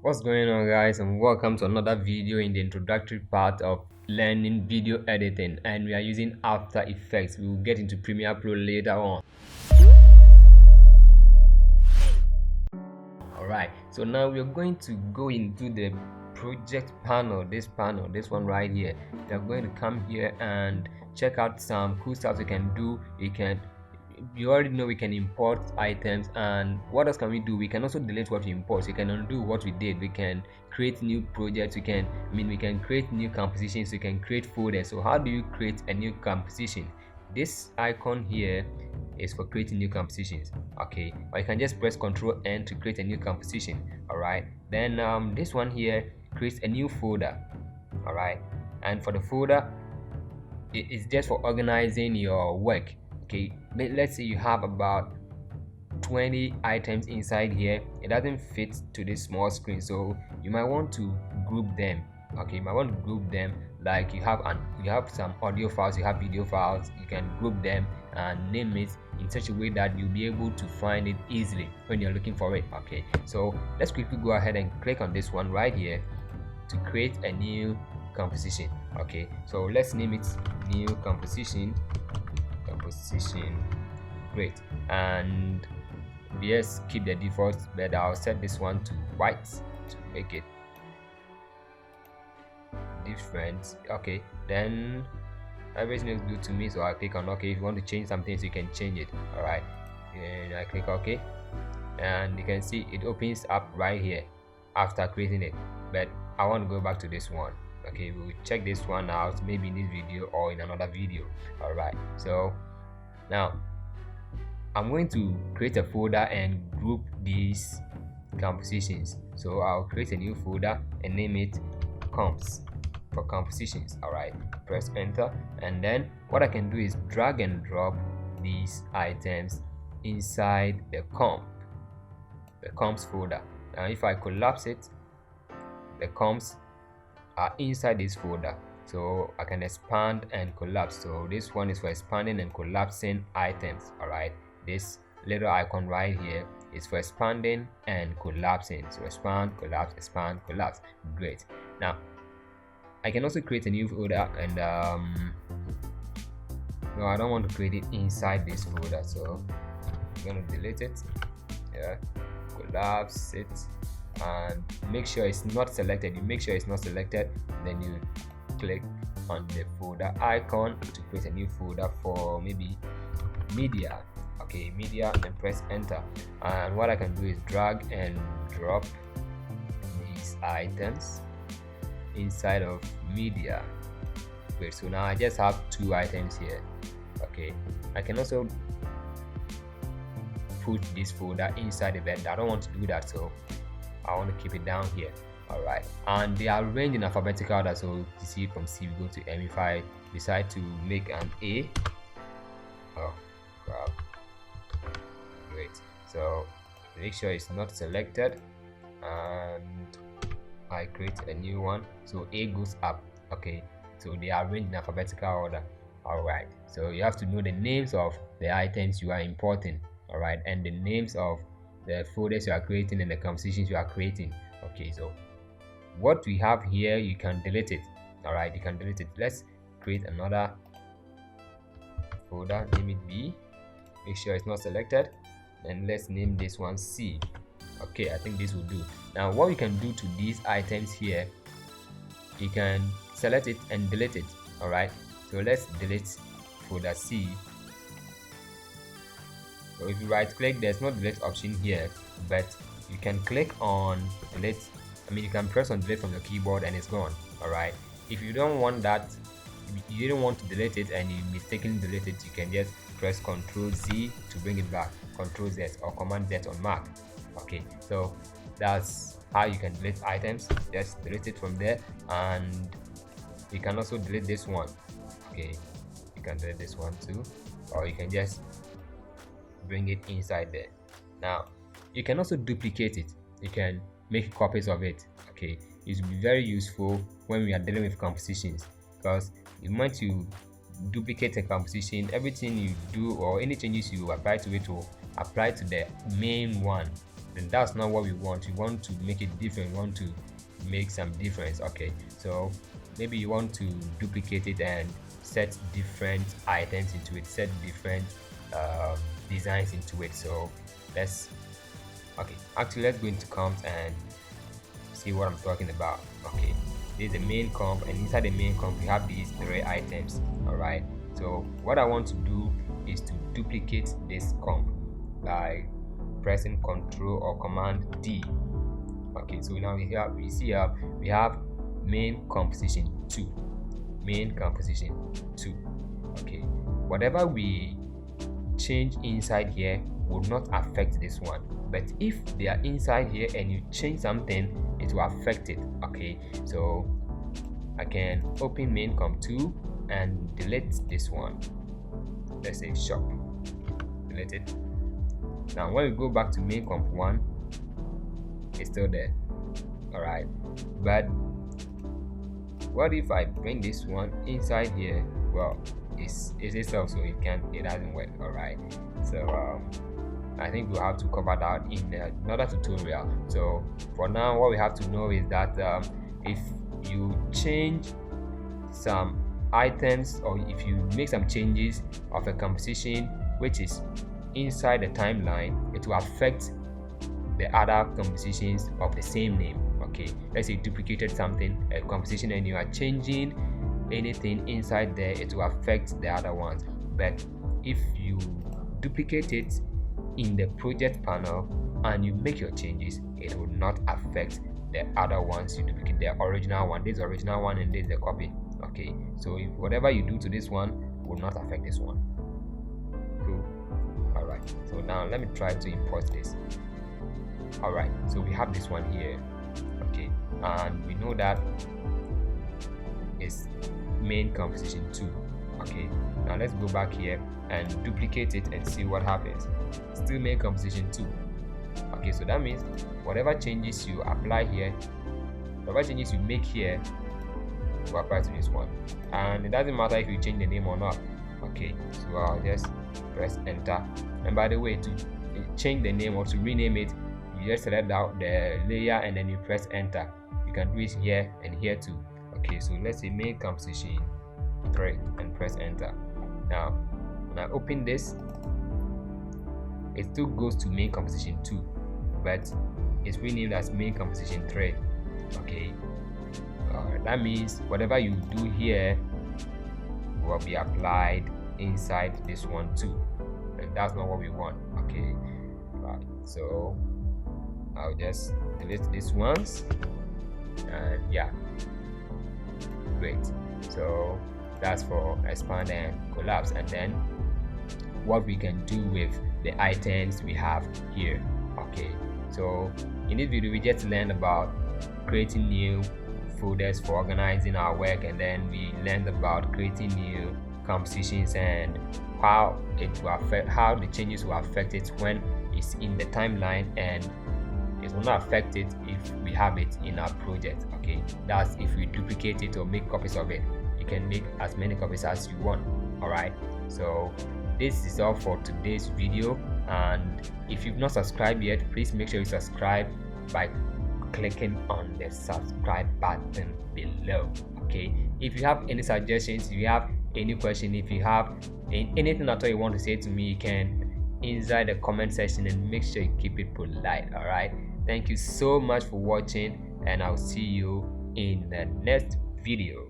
What's going on, guys, and welcome to another video in the introductory part of learning video editing. And we are using After Effects. We will get into Premiere Pro later on. Alright, so now we are going to go into the project panel, this one right here. We are going to come here and check out some cool stuff we can do. You already know we can import items, and what else can we do? We can also delete what we import. We can undo what we did. We can create new projects. We can create new compositions. We can create folders. So how do you create a new composition? This icon here is for creating new compositions, okay? Or you can just press Ctrl N to create a new composition. All right, then this one here creates a new folder. All right, and for the folder, it's just for organizing your work. Okay, let's say you have about 20 items inside here. It doesn't fit to this small screen, so you might want to group them. Okay, you might want to group them, like you have some audio files, you have video files. You can group them and name it in such a way that you'll be able to find it easily when you're looking for it. Okay, so let's quickly go ahead and click on this one right here to create a new composition. Okay, so let's name it new composition. Great. And yes, keep the default, but I'll set this one to white to make it different. Okay, then everything looks good to me, so I click on OK. If you want to change something, so you can change it. All right, and I click OK, and you can see it opens up right here after creating it. But I want to go back to this one. Okay, we'll check this one out maybe in this video or in another video. All right, so now I'm going to create a folder and group these compositions. So I'll create a new folder and name it comps for compositions. All right, press enter, and then what I can do is drag and drop these items inside the comps folder. Now if I collapse it, the comps are inside this folder, so I can expand and collapse. So this one is for expanding and collapsing items. All right, this little icon right here is for expanding and collapsing. So expand, collapse, great. Now I can also create a new folder, and no, I don't want to create it inside this folder, so I'm going to delete it. Yeah, collapse it and make sure it's not selected. You make sure it's not selected, then you click on the folder icon to create a new folder for maybe media. Okay, media, and press enter. And what I can do is drag and drop these items inside of media. Great, so now I just have 2 items here. Okay, I can also put this folder inside the bed. I don't want to do that, so I want to keep it down here. All right, and they are arranged in alphabetical order. So you see from C we go to M. If I decide to make an A, oh crap, great. So make sure it's not selected, and I create a new one. So A goes up. Okay, so they are arranged in alphabetical order. All right, so you have to know the names of the items you are importing. All right, and the names of the folders you are creating and the compositions you are creating. Okay, so what we have here, you can delete it. All right, you can delete it. Let's create another folder, name it B, make sure it's not selected, and let's name this one C. Okay, I think this will do. Now what we can do to these items here, you can select it and delete it. All right, so let's delete folder C. So if you right click, there's no delete option here, but you can click on delete. You can press on delete from your keyboard and it's gone. All right, if you don't want that, you didn't want to delete it and you mistakenly delete it, you can just press Ctrl Z to bring it back, Ctrl Z or Command Z on Mac. Okay, so that's how you can delete items. Just delete it from there, and you can also delete this one. Okay, you can delete this one too, or you can just bring it inside there. Now you can also duplicate it. You can make copies of it. Okay, it will be very useful when we are dealing with compositions, because the moment you duplicate a composition, everything you do or any changes you apply to it will apply to the main one. then that's not what we want. We want to make it different. We want to make some difference. Okay, so maybe you want to duplicate it and set different items into it, set different designs into it. So let's let's go into comps and see what I'm talking about. Okay, this is the main comp, and inside the main comp we have these 3 items. All right, so what I want to do is to duplicate this comp by pressing Ctrl or Command D. Okay, so now we have main composition 2, main composition 2. Okay, whatever we change inside here will not affect this one, but if they are inside here and you change something, it will affect it. Okay, so I can open main comp 2 and delete this one. Let's say shop, delete it. Now when we go back to main comp 1, it's still there. All right, but what if I bring this one inside here? Well, it's itself, so it doesn't work. All right, so I think we'll have to cover that in another tutorial. So for now, what we have to know is that if you change some items, or if you make some changes of a composition which is inside the timeline, it will affect the other compositions of the same name. Okay, let's say you duplicated something, a composition, and you are changing anything inside there, it will affect the other ones. But if you duplicate it in the project panel and you make your changes, it will not affect the other ones. You duplicate the original one, this is the original one, and this is the copy. Okay, so if whatever you do to this one will not affect this one. Cool. All right, so now let me try to import this. All right, so we have this one here. Okay, and we know that is main composition 2. Okay, now let's go back here and duplicate it and see what happens. Still main composition 2. Okay, so that means whatever changes you apply here, whatever changes you make here will apply to this one, and it doesn't matter if you change the name or not. Okay, so I'll just press enter. And by the way, to change the name or to rename it, you just select out the layer and then you press enter. You can do it here and here too. Okay, so let's say main composition 3 and press enter. Now when I open this, it still goes to main composition 2, but it's renamed as main composition 3. Okay, that means whatever you do here will be applied inside this one too, and that's not what we want. Okay, right, so I'll just delete these ones, and yeah, great. So that's for expand and collapse. And then what we can do with the items we have here. Okay, so in this video we just learned about creating new folders for organizing our work, and then we learned about creating new compositions and how it will affect, how the changes will affect it when it's in the timeline, and it will not affect it if we have it in our project. Okay, that's if we duplicate it or make copies of it. You can make as many copies as you want. All right, so this is all for today's video, and if you've not subscribed yet, please make sure you subscribe by clicking on the subscribe button below. Okay, if you have any suggestions, if you have any question, if you have anything at all you want to say to me, you can inside the comment section, and make sure you keep it polite. All right, thank you so much for watching, and I'll see you in the next video.